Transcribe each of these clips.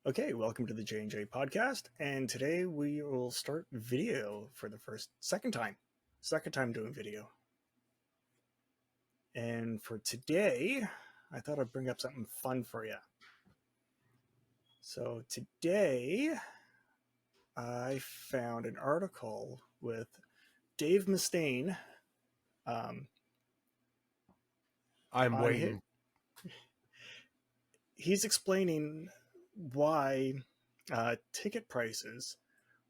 Okay, welcome to the J&J podcast, and today we will start video for the second time doing video. And for today, I thought I'd bring up something fun for you. So today, I found an article with Dave Mustaine. I'm waiting. He's explaining why ticket prices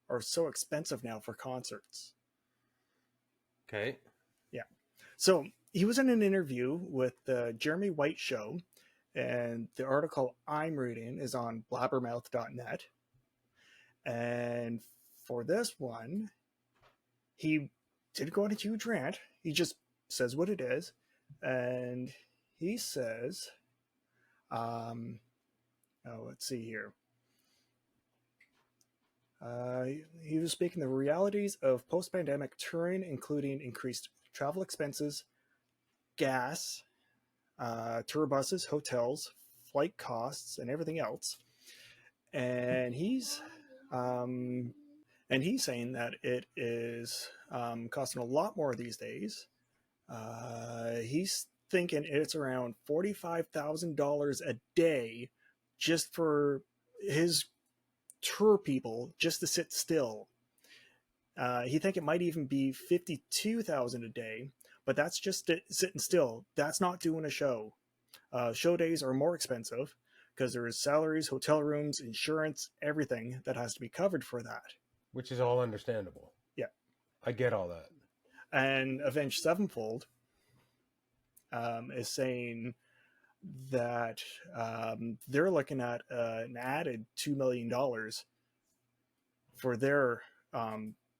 are so expensive now for concerts. Okay. Yeah. So he was in an interview with the Jeremy White Show, and the article I'm reading is on blabbermouth.net. And for this one, he didn't go on a huge rant. He just says what it is. And he says, let's see here. He was speaking the realities of post-pandemic touring, including increased travel expenses, gas, tour buses, hotels, flight costs, and everything else. And he's saying that it is costing a lot more these days. He's thinking it's around $45,000 a day just for his tour people just to sit still. He think it might even be $52,000 a day, but that's just sitting still. That's not doing a show. Show days are more expensive because there is salaries, hotel rooms, insurance, everything that has to be covered for that. Which is all understandable. Yeah. I get all that. And Avenged Sevenfold is saying that they're looking at an added $2 million for their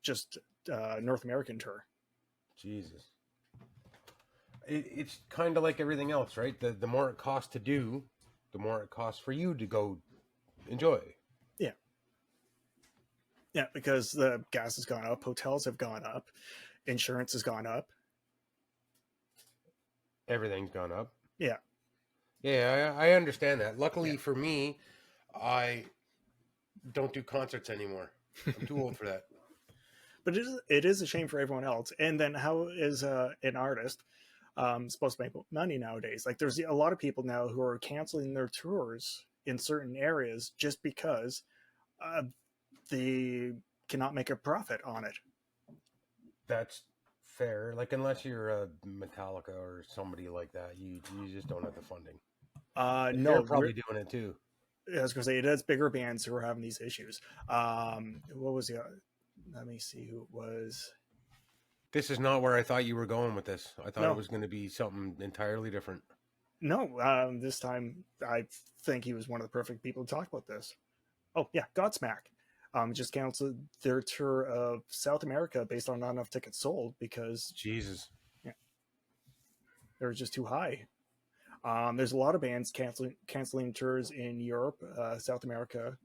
just North American tour. Jesus. It's kind of like everything else, right? The more it costs to do, the more it costs for you to go enjoy. Yeah. Yeah, because the gas has gone up, hotels have gone up, insurance has gone up. Everything's gone up. Yeah. Yeah, I understand that. Luckily for me, I don't do concerts anymore. I'm too old for that. But it is a shame for everyone else. And then how is an artist supposed to make money nowadays? Like there's a lot of people now who are canceling their tours in certain areas just because they cannot make a profit on it. That's fair. Like unless you're a Metallica or somebody like that, you just don't have the funding. No, they're probably doing it too. I was going to say it is bigger bands who are having these issues. What was the? Let me see who it was. This is not where I thought you were going with this. I thought it was going to be something entirely different. No, this time I think he was one of the perfect people to talk about this. Oh yeah, Godsmack. Just canceled their tour of South America based on not enough tickets sold because Jesus, they were just too high. There's a lot of bands canceling tours in Europe, South America.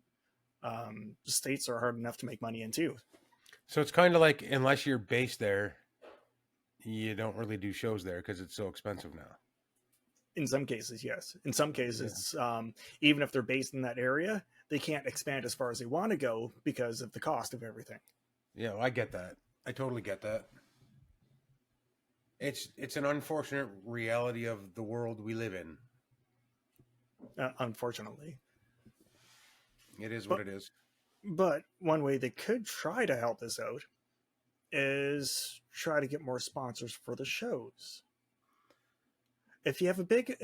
The States are hard enough to make money in too. So it's kind of like unless you're based there, you don't really do shows there because it's so expensive now. In some cases, yes. In some cases, even if they're based in that area, they can't expand as far as they want to go because of the cost of everything. Yeah, well, I get that. I totally get that. It's an unfortunate reality of the world we live in. Unfortunately. It is what it is. But one way they could try to help this out is try to get more sponsors for the shows. If you have a big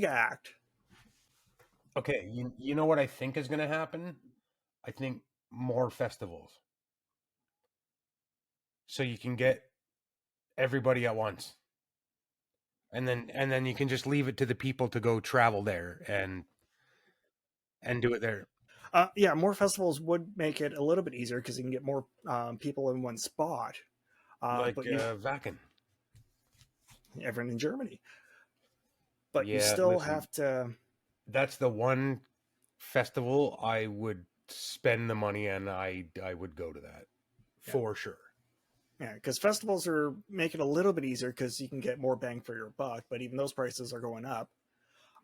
act. Okay, you know what I think is going to happen? I think more festivals. So you can get everybody at once. And then you can just leave it to the people to go travel there and do it there. Yeah, more festivals would make it a little bit easier because you can get more people in one spot. Like Wacken. Everyone in Germany. But you still have to... That's the one festival I would spend the money and I would go to that for sure. Yeah, because festivals are making it a little bit easier because you can get more bang for your buck, but even those prices are going up.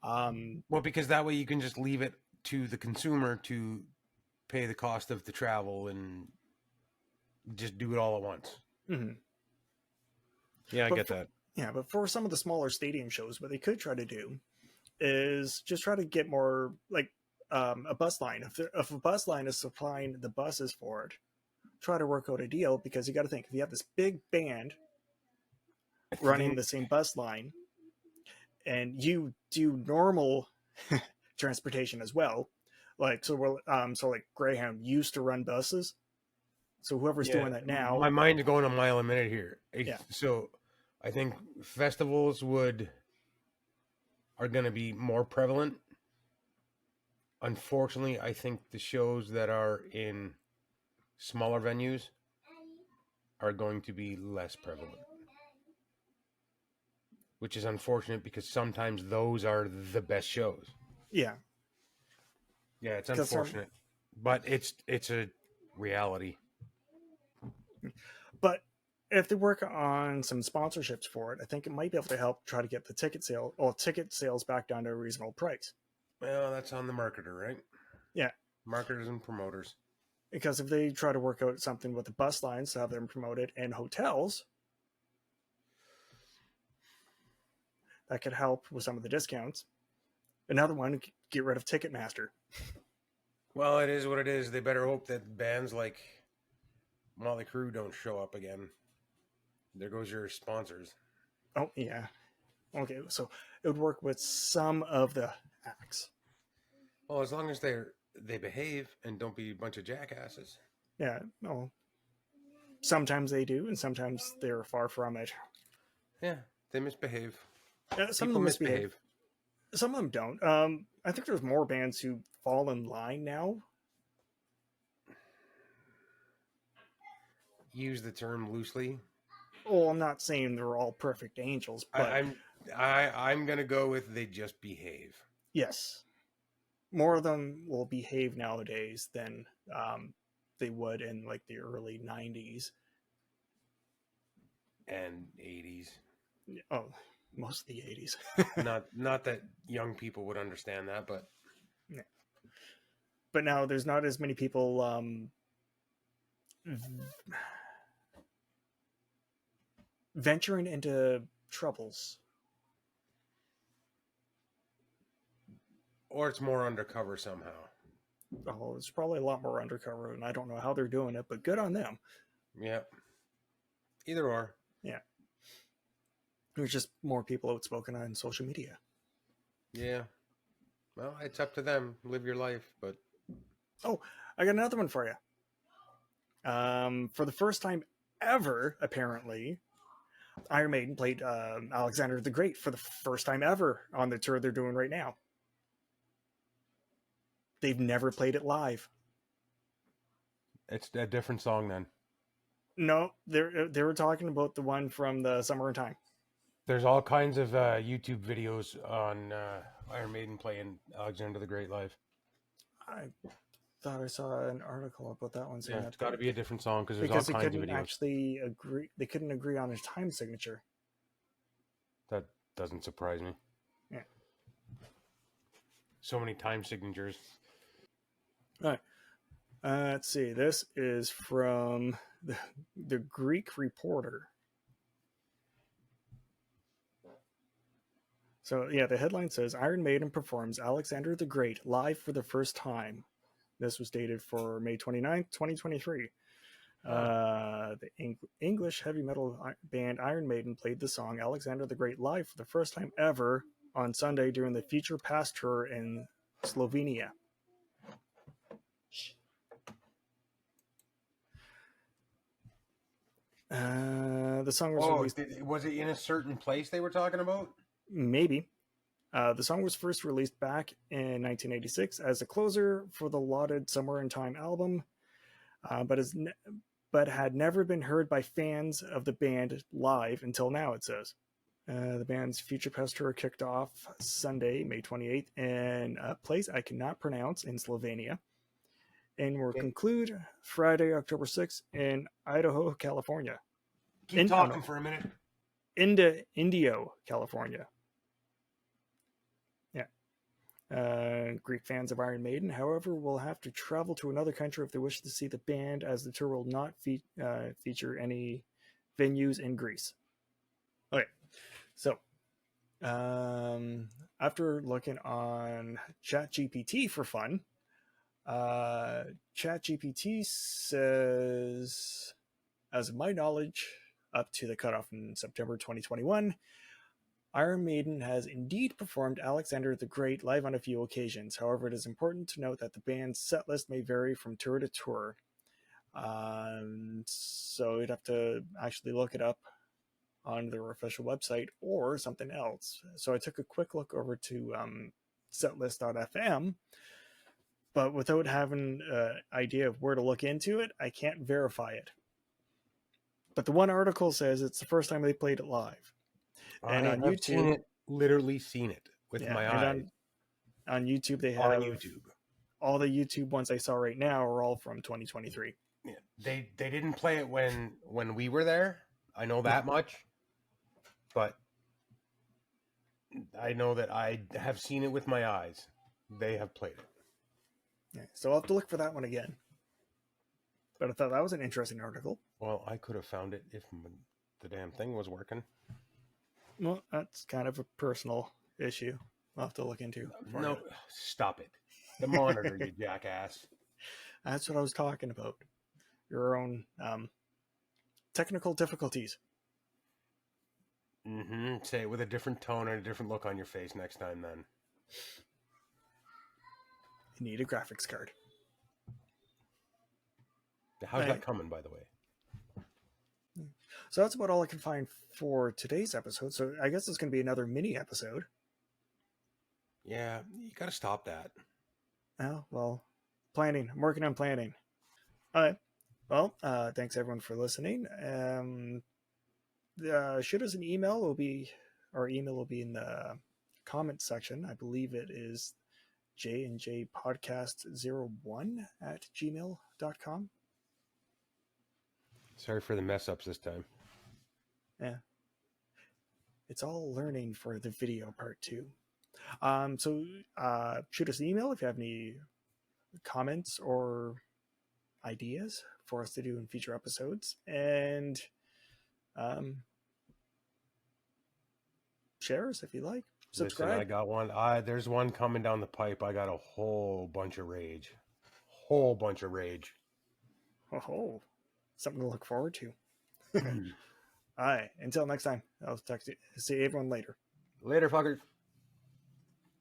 Well, because that way you can just leave it to the consumer to pay the cost of the travel and just do it all at once. Mm-hmm. Yeah, I But get that. but for some of the smaller stadium shows, what they could try to do is just try to get more like a bus line. If a bus line is supplying the buses for it, try to work out a deal, because you got to think, if you have this big band I running think, the same bus line and you do normal transportation as well, like so like Greyhound used to run buses, so whoever's yeah, doing that my now, mind's going a mile a minute here. yeah, So I think festivals are going to be more prevalent. Unfortunately, I think the shows that are in smaller venues are going to be less prevalent, which is unfortunate because sometimes those are the best shows. yeah, Yeah, it's because unfortunate, but it's a reality. but if they work on some sponsorships for it, I think it might be able to help try to get the ticket sales back down to a reasonable price. Well, that's on the marketer, right? Yeah, Marketers and promoters. because if they try to work out something with the bus lines to have them promoted and hotels, that could help with some of the discounts. Another one, get rid of Ticketmaster. Well, it is what it is. They better hope that bands like Motley Crue don't show up again. There goes your sponsors. Oh yeah, okay. So it would work with some of the acts. Well, as long as they behave and don't be a bunch of jackasses. Yeah, no. Sometimes they do, and sometimes they're far from it. Yeah, they misbehave. Some of People them misbehave. misbehave. Some of them don't. I think there's more bands who fall in line now. Use the term loosely. Well, I'm not saying they're all perfect angels, I, but I'm I'm gonna go with they just behave. yes, more of them will behave nowadays than they would in like the early '90s. And 80s. Oh, most of the '80s. Not that young people would understand that, but Yeah. But now there's not as many people venturing into troubles. or it's more undercover somehow. Oh, it's probably a lot more undercover, and I don't know how they're doing it, but good on them. Yep. Either or. Yeah. There's just more people outspoken on social media. Yeah. Well, it's up to them. Live your life, but Oh, I got another one for you. For the first time ever, apparently, Iron Maiden played Alexander the Great for the first time ever on the tour they're doing right now. They've never played it live. it's a different song then. No, they were talking about the one from the Summer in Time. There's all kinds of YouTube videos on Iron Maiden playing Alexander the Great live. I thought I saw an article about that one saying Yeah, that it's got to be a different song because there's because all they kinds of couldn't videos. actually agree. They couldn't agree on a time signature. That doesn't surprise me. Yeah. So many time signatures. All right. Let's see. This is from the Greek Reporter. So yeah, the headline says Iron Maiden performs Alexander the Great live for the first time. This was dated for May 29th, 2023. The English heavy metal band Iron Maiden played the song Alexander the Great live for the first time ever on Sunday during the Future Past tour in Slovenia. The song was released. Was it in a certain place they were talking about? Maybe. The song was first released back in 1986 as a closer for the lauded Somewhere in Time album, but had never been heard by fans of the band live until now, it says. The band's Future Past tour kicked off Sunday, May 28th, in a place I cannot pronounce in Slovenia, and will conclude Friday, October 6th in Idaho, California. Keep talking for a minute. Indio, California. Yeah. Greek fans of Iron Maiden, however, will have to travel to another country if they wish to see the band, as the tour will not feature any venues in Greece. Okay, so after looking on ChatGPT for fun, ChatGPT says, as of my knowledge, up to the cutoff in September 2021, Iron Maiden has indeed performed Alexander the Great live on a few occasions. However, it is important to note that the band's set list may vary from tour to tour. So you'd have to actually look it up on their official website or something else. So I took a quick look over to setlist.fm, but without having an idea of where to look into it, I can't verify it. But the one article says it's the first time they played it live. And I on have seen YouTube, it, literally seen it with yeah, my and eyes on YouTube they on have YouTube. all the YouTube ones I saw right now are all from 2023. Yeah, they didn't play it when we were there. I know Yeah. that much, but I know that I have seen it with my eyes. They have played it. Yeah, so I'll have to look for that one again. But I thought that was an interesting article. Well, I could have found it if the damn thing was working. Well, that's kind of a personal issue. I'll have to look into. No, stop it. The monitor, you jackass. That's what I was talking about. Your own technical difficulties. Mm-hmm. Say it with a different tone and a different look on your face next time, then. You need a graphics card. How's that coming, by the way? So that's about all I can find for today's episode. So I guess it's going to be another mini episode. Yeah, you got to stop that. Oh, well, planning. I'm working on planning. All right. Well, thanks everyone for listening. Shoot us an email. Our email will be in the comments section. I believe it is jnjpodcast01@gmail.com. Sorry for the mess ups this time. Yeah. It's all learning for the video part too. So shoot us an email if you have any comments or ideas for us to do in future episodes, and share us if you like. Subscribe. Listen, I got one. There's one coming down the pipe. I got a whole bunch of rage. Whole bunch of rage. Oh, something to look forward to. All right. Until next time, I'll see everyone later. Later, fuckers.